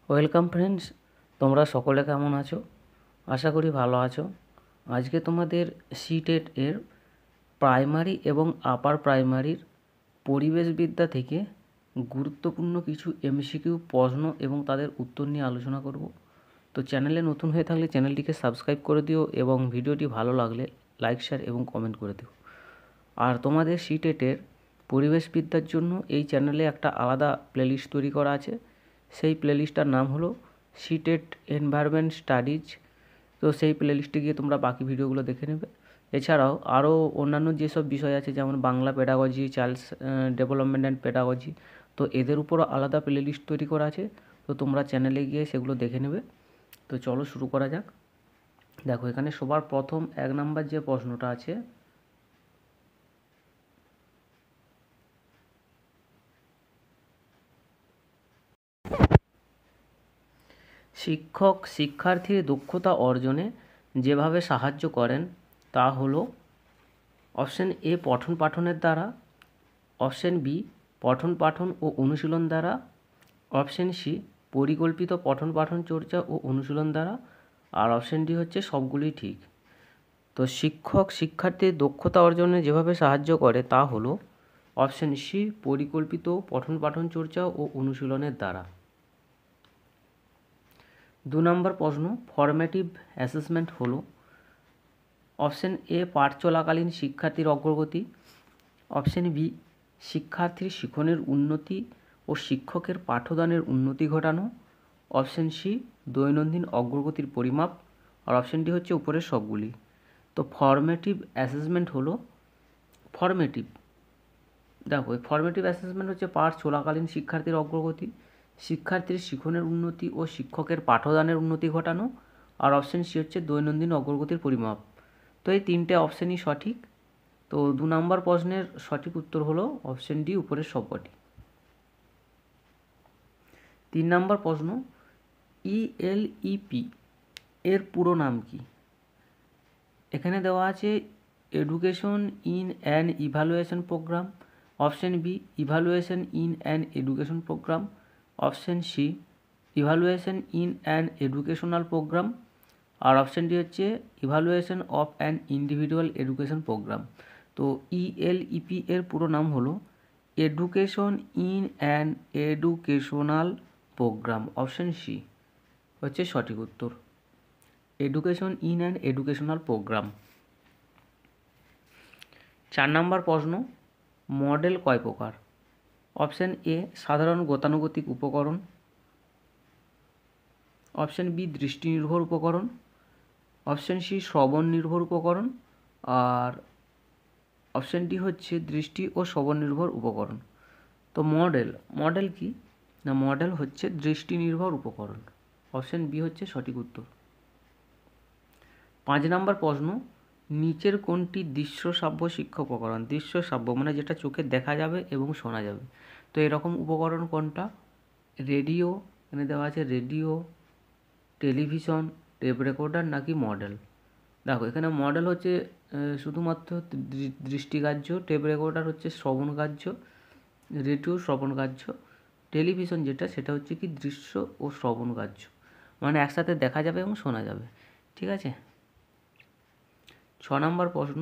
Welcome friends, তোমরা সকলে কেমন আছো? আশা করি ভালো আছো। আজকে তোমাদের সিটেট এর প্রাইমারি এবং আপার প্রাইমারির পরিবেশবিদ্যা থেকে গুরুত্বপূর্ণ কিছু এমসিকিউ প্রশ্ন এবং তাদের উত্তর নিয়ে আলোচনা করব। তো চ্যানেলে নতুন হয়ে থাকলে চ্যানেলটিকে সাবস্ক্রাইব করে দিও এবং ভিডিওটি ভালো লাগলে লাইক শেয়ার এবং কমেন্ট করে দিও। আর তোমাদের সিটেটের পরিবেশবিদ্যার জন্য এই চ্যানেলে একটা আলাদা প্লেলিস্ট তৈরি করা আছে। সেই প্লেলিস্টটার নাম হলো সিটেট এনভায়রনমেন্ট স্টাডিজ। তো সেই প্লেলিস্টে গিয়ে তোমরা বাকি ভিডিওগুলো দেখে নেবে। এছাড়াও আরও অন্যান্য যেসব বিষয় আছে, যেমন Bangla pedagogy, child development and pedagogy, তো এদের উপরও আলাদা প্লেলিস্ট তৈরি করা আছে। তো তোমরা চ্যানেলে গিয়ে সেগুলো দেখে নেবে। তো চলো শুরু করা যাক। দেখো, এখানে সবার প্রথম 1 নাম্বার যে প্রশ্নটা আছে, শিক্ষক শিক্ষার্থীর দক্ষতা অর্জনে যেভাবে সাহায্য করেন তা হলো অপশন এ পঠন পাঠনের দ্বারা, অপশন বি পঠন পাঠন ও অনুশীলন দ্বারা, অপশন সি পরিকল্পিত পঠন পাঠন চর্চা ও অনুশীলন দ্বারা, আর অপশন ডি হচ্ছে সবগুলোই ঠিক। তো শিক্ষক শিক্ষার্থীর দক্ষতা অর্জনে যেভাবে সাহায্য করে তা হলো অপশন সি পরিকল্পিত পঠন পাঠন চর্চা ও অনুশীলনের দ্বারা। 2 নম্বর প্রশ্ন, ফরম্যাটিভ অ্যাসেসমেন্ট হলো অপশন এ পাঠ চলাকালীন শিক্ষার্থীর অগ্রগতি, অপশন বি শিক্ষার্থীর শিখনের উন্নতি ও শিক্ষকের পাঠদানের উন্নতি ঘটানো, অপশন সি দৈনন্দিন অগ্রগতির পরিমাপ, আর অপশন ডি হচ্ছে উপরের সবগুলি। তো ফরম্যাটিভ অ্যাসেসমেন্ট হলো ফরম্যাটিভ, দেখো এই ফরম্যাটিভ অ্যাসেসমেন্ট হচ্ছে পাঠ চলাকালীন শিক্ষার্থীর অগ্রগতি, শিক্ষার্থীর শিখনের উন্নতি ও শিক্ষকের পাঠদানের উন্নতি ঘটানো, আর অপশন সি হচ্ছে দৈনন্দিন অগ্রগতির পরিমাপ। তো এই তিনটে অপশানই সঠিক। তো 2 নম্বর প্রশ্নের সঠিক উত্তর হলো অপশন ডি উপরের সবকটি। 3 নম্বর প্রশ্ন, ইএলইপি এর পুরো নাম কি? এখানে দেওয়া আছে education in an evaluation programme, option B evaluation in an education programme, option C evaluation in an educational programme, আর অপশন ডি হচ্ছে evaluation of an individual education programme. তো ইএলইপি এর পুরো নাম হলো education in an educational programme. Option C হচ্ছে সঠিক উত্তর, education in an educational programme. 4 নম্বর প্রশ্ন, মডেল কয় প্রকার? অপশন এ সাধারণ গতানুগতিক উপকরণ, অপশন বি দৃষ্টি নির্ভর উপকরণ, অপশন সি শ্রবণ নির্ভর উপকরণ, আর অপশন ডি হচ্ছে দৃষ্টি ও শ্রবণ নির্ভর উপকরণ। তো মডেল কি না, মডেল হচ্ছে দৃষ্টি নির্ভর উপকরণ। অপশন বি হচ্ছে সঠিক উত্তর। 5 নম্বর প্রশ্ন, নিচের কোনটি দৃশ্যশ্রাব্য শিক্ষা উপকরণ? দৃশ্যশ্রাব্য মানে যেটা চোখে দেখা যাবে এবং শোনা যাবে। তো এরকম উপকরণ কোনটা? রেডিও, এখানে দেওয়া আছে রেডিও, টেলিভিশন, টেপ রেকর্ডার নাকি মডেল। দেখো এখানে মডেল হচ্ছে শুধুমাত্র দৃষ্টিগ্রাহ্য, টেপ রেকর্ডার হচ্ছে শ্রবণগ্রাহ্য, রেডিও শ্রবণগ্রাহ্য, টেলিভিশন যেটা সেটা হচ্ছে কি দৃশ্য ও শ্রবণগ্রাহ্য, মানে একসাথে দেখা যাবে এবং শোনা যাবে। ঠিক আছে। 6 নম্বর প্রশ্ন,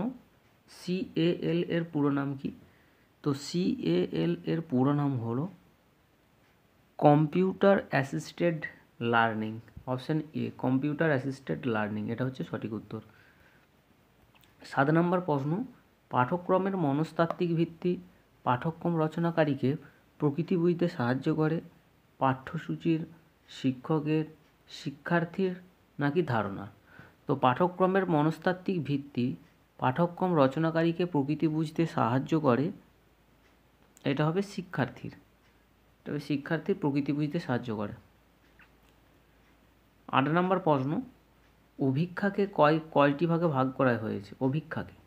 সিএএল এর পুরো নাম কি? তো সিএএল এর পুরো নাম হলো computer assisted learning. Option a computer assisted learning, এটা হচ্ছে সঠিক উত্তর। 7 নম্বর প্রশ্ন, পাঠ্যক্রমের মনস্তাত্ত্বিক ভিত্তি পাঠ্যক্রম রচনাকারীকে প্রকৃতি বুঝতে সাহায্য করে, পাঠ্যসূচির, শিক্ষকের, শিক্ষার্থীর নাকি ধারণা? তো পাঠ্যক্রমের মনস্তাত্ত্বিক ভিত্তি পাঠ্যক্রম রচনাকারীকে প্রকৃতি বুঝতে সাহায্য করে, এটা হবে শিক্ষার্থীর, তবে শিক্ষার্থীর প্রকৃতি বুঝতে সাহায্য করে। 8 নম্বর প্রশ্ন, অভিক্ষাকে কয়টি ভাগে ভাগ করা হয়েছে? অভিক্ষাকে,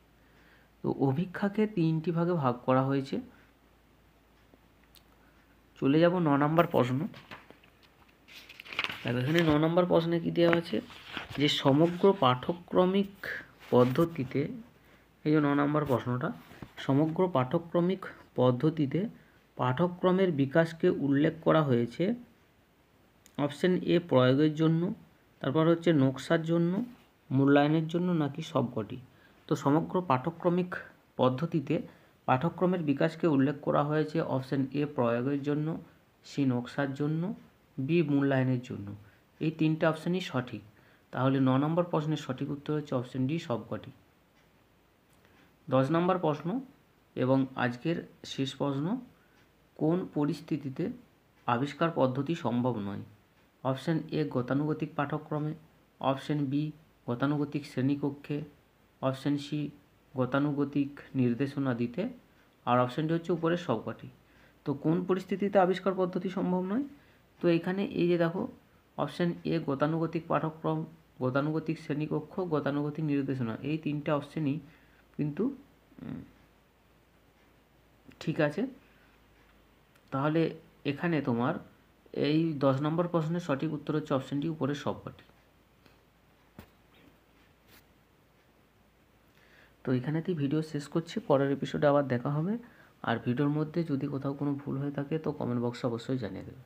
তো অভিক্ষাকে 3টি ভাগে ভাগ করা হয়েছে। চলে যাব 9 নম্বর প্রশ্ন। এখানে 9 নম্বর প্রশ্নে কী দেওয়া আছে, যে সমগ্র পাঠ্যক্রমিক পদ্ধতিতে, এই যে 9 নম্বর প্রশ্নটা, সমগ্র পাঠ্যক্রমিক পদ্ধতিতে পাঠ্যক্রমের বিকাশকে উল্লেখ করা হয়েছে অপশান এ প্রয়োগের জন্য, তারপর হচ্ছে নকশার জন্য, মূল্যায়নের জন্য, নাকি সবকটি। তো সমগ্র পাঠ্যক্রমিক পদ্ধতিতে পাঠ্যক্রমের বিকাশকে উল্লেখ করা হয়েছে অপশান এ প্রয়োগের জন্য, সি নকশার জন্য, বি মূল্যায়নের জন্য। এই তিনটে অপশানই সঠিক। তাহলে 9 নম্বর প্রশ্নের সঠিক উত্তর হচ্ছে অপশান ডি সবকটি। 10 নম্বর প্রশ্ন এবং আজকের শেষ প্রশ্ন, কোন পরিস্থিতিতে আবিষ্কার পদ্ধতি সম্ভব নয়? অপশান এ গতানুগতিক পাঠ্যক্রমে, অপশান বি গতানুগতিক শ্রেণীকক্ষে, অপশান সি গতানুগতিক নির্দেশনা দিতে, আর অপশানটি হচ্ছে উপরের সবকটি। তো কোন পরিস্থিতিতে আবিষ্কার পদ্ধতি সম্ভব নয়? তো এখানে এই যে দেখো অপশান এ গতানুগতিক পাঠ্যক্রম, গতানুগতিক শ্রেণীকক্ষ, গতানুগতিক নির্দেশনা, এই তিনটে অপশানই কিন্তু ঠিক আছে। তাহলে এখানে তোমার এই 10 নম্বর প্রশ্নের সঠিক উত্তর হচ্ছে অপশানটি উপরের সবকটি। তো এখানেতেই ভিডিও শেষ করছি, পরের এপিসোডে আবার দেখা হবে। আর ভিডিওর মধ্যে যদি কোথাও কোনো ভুল হয়ে থাকে তো কমেন্ট বক্সে অবশ্যই জানিয়ে দেবে।